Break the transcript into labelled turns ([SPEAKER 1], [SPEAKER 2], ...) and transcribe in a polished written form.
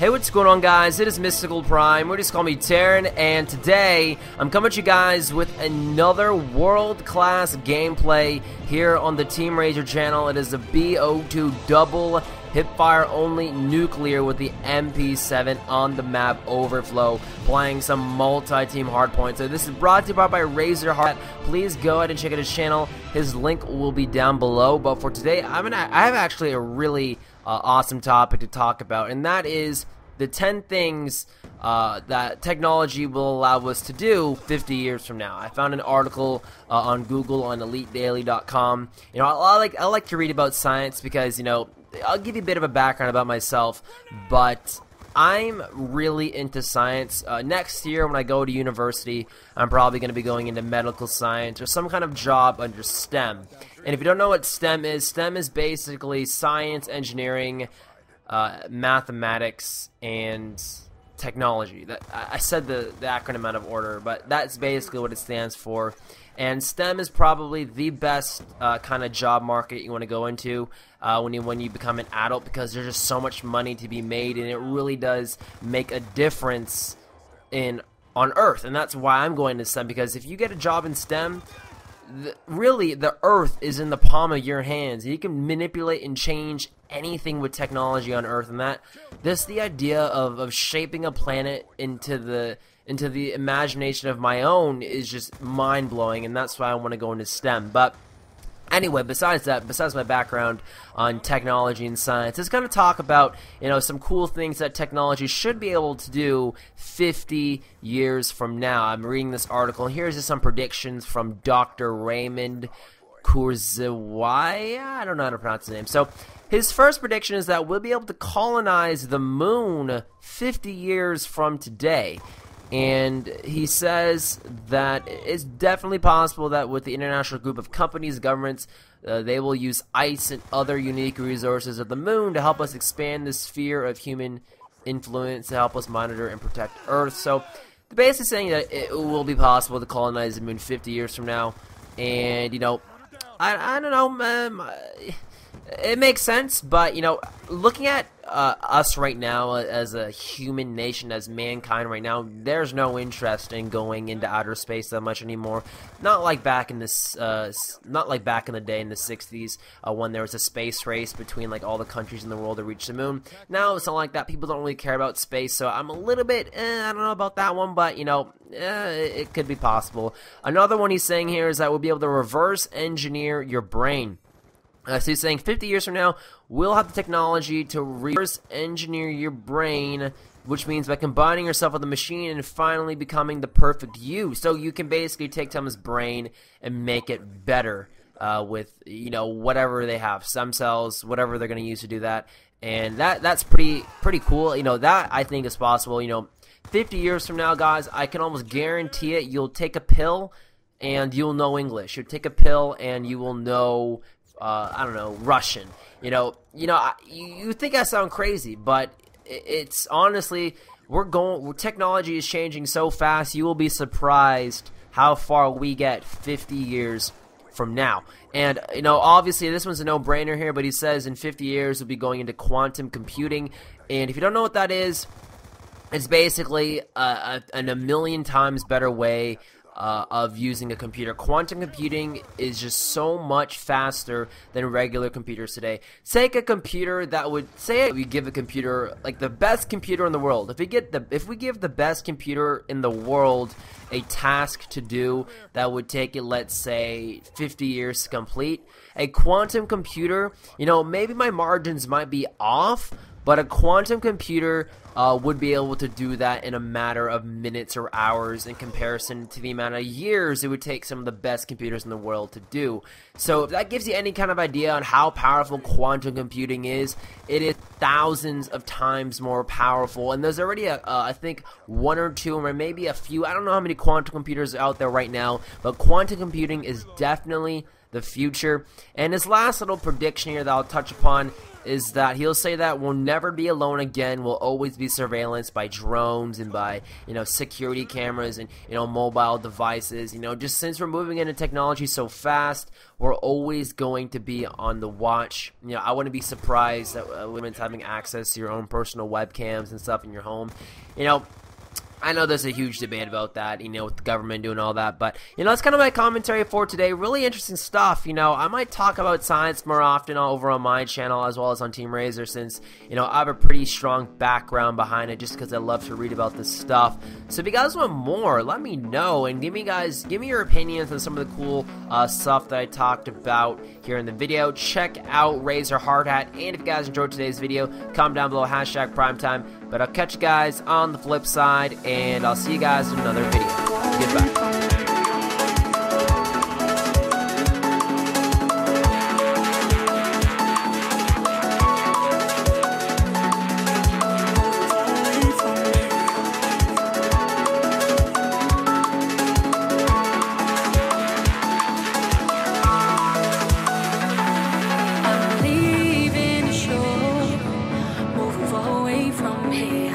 [SPEAKER 1] Hey, what's going on, guys? It is Mystical Prime, or just call me Terran, and today I'm coming at you guys with another world-class gameplay here on the Team RzoRHxrdhat channel. It is a BO2 double hipfire only nuclear with the MP7 on the map Overflow, playing some multi-team hardpoint. So this is brought to you by RzoRHxrdhat. Please go ahead and check out his channel. His link will be down below. But for today, I have actually a really awesome topic to talk about, and that is the 10 things that technology will allow us to do 50 years from now. I found an article on Google on EliteDaily.com. You know, I like to read about science because, you know, I'll give you a bit of a background about myself, but I'm really into science. Next year when I go to university, I'm probably going to be going into medical science or some kind of job under STEM. And if you don't know what STEM is basically science, engineering, mathematics, and technology. I said the acronym out of order, but that's basically what it stands for. And STEM is probably the best kind of job market you want to go into when you become an adult, because there's just so much money to be made, and it really does make a difference on Earth. And that's why I'm going to STEM, because if you get a job in STEM, really the Earth is in the palm of your hands. You can manipulate and change anything with technology on Earth, and the idea of shaping a planet into the imagination of my own is just mind-blowing, and that's why I want to go into STEM. But anyway, besides my background on technology and science, let's kind of talk about, you know, some cool things that technology should be able to do 50 years from now. I'm reading this article, and here's just some predictions from Dr. Raymond Kurzweil. I don't know how to pronounce his name. So his first prediction is that we'll be able to colonize the moon 50 years from today. And he says that it's definitely possible that with the international group of companies, governments, they will use ice and other unique resources of the moon to help us expand the sphere of human influence, to help us monitor and protect Earth. So they're basically saying that it will be possible to colonize the moon 50 years from now. And, you know, I don't know, it makes sense, but, you know, looking at us right now as a human nation, as mankind right now, there's no interest in going into outer space that much anymore. Not like back in this, not like back in the day in the 60s when there was a space race between like all the countries in the world to reach the moon. Now it's not like that. People don't really care about space, so I'm a little bit, I don't know about that one, but you know, it could be possible. Another one he's saying here is that we'll be able to reverse engineer your brain. So he's saying 50 years from now, we'll have the technology to reverse engineer your brain, which means by combining yourself with a machine and finally becoming the perfect you. So you can basically take someone's brain and make it better with, you know, whatever they have, stem cells, whatever they're going to use to do that. And that's pretty cool. You know, that I think is possible. You know, 50 years from now, guys, I can almost guarantee it. You'll take a pill and you'll know English. You'll take a pill and you will know I don't know, Russian. You know, you think I sound crazy, but it's honestly, technology is changing so fast. You will be surprised how far we get 50 years from now. And you know, obviously this one's a no-brainer here, but he says in 50 years we'll be going into quantum computing. And if you don't know what that is, it's basically a million times better way of using a computer. Quantum computing is just so much faster than regular computers today. Take a computer that would, say we give a computer, like the best computer in the world. If we give the best computer in the world a task to do that would take it, let's say, 50 years to complete, a quantum computer, you know, maybe my margins might be off, but a quantum computer would be able to do that in a matter of minutes or hours in comparison to the amount of years it would take some of the best computers in the world to do. So if that gives you any kind of idea on how powerful quantum computing is, it is thousands of times more powerful. And there's already, I think, one or two or maybe a few, I don't know how many quantum computers are out there right now, but quantum computing is definitely the future. And his last little prediction here that I'll touch upon is that he'll say that we'll never be alone again. We'll always be surveillanced by drones and by, security cameras and, mobile devices. Just since we're moving into technology so fast, we're always going to be on the watch. I wouldn't be surprised that women's having access to your own personal webcams and stuff in your home. I know there's a huge debate about that, with the government doing all that, but, that's kind of my commentary for today. Really interesting stuff. I might talk about science more often over on my channel as well as on Team RzoR, since, I have a pretty strong background behind it just because I love to read about this stuff. So if you guys want more, let me know, and give me your opinions on some of the cool stuff that I talked about here in the video. Check out RzoRHxrdhat, and if you guys enjoyed today's video, comment down below, #primetime. But I'll catch you guys on the flip side, and I'll see you guys in another video. Goodbye.
[SPEAKER 2] From here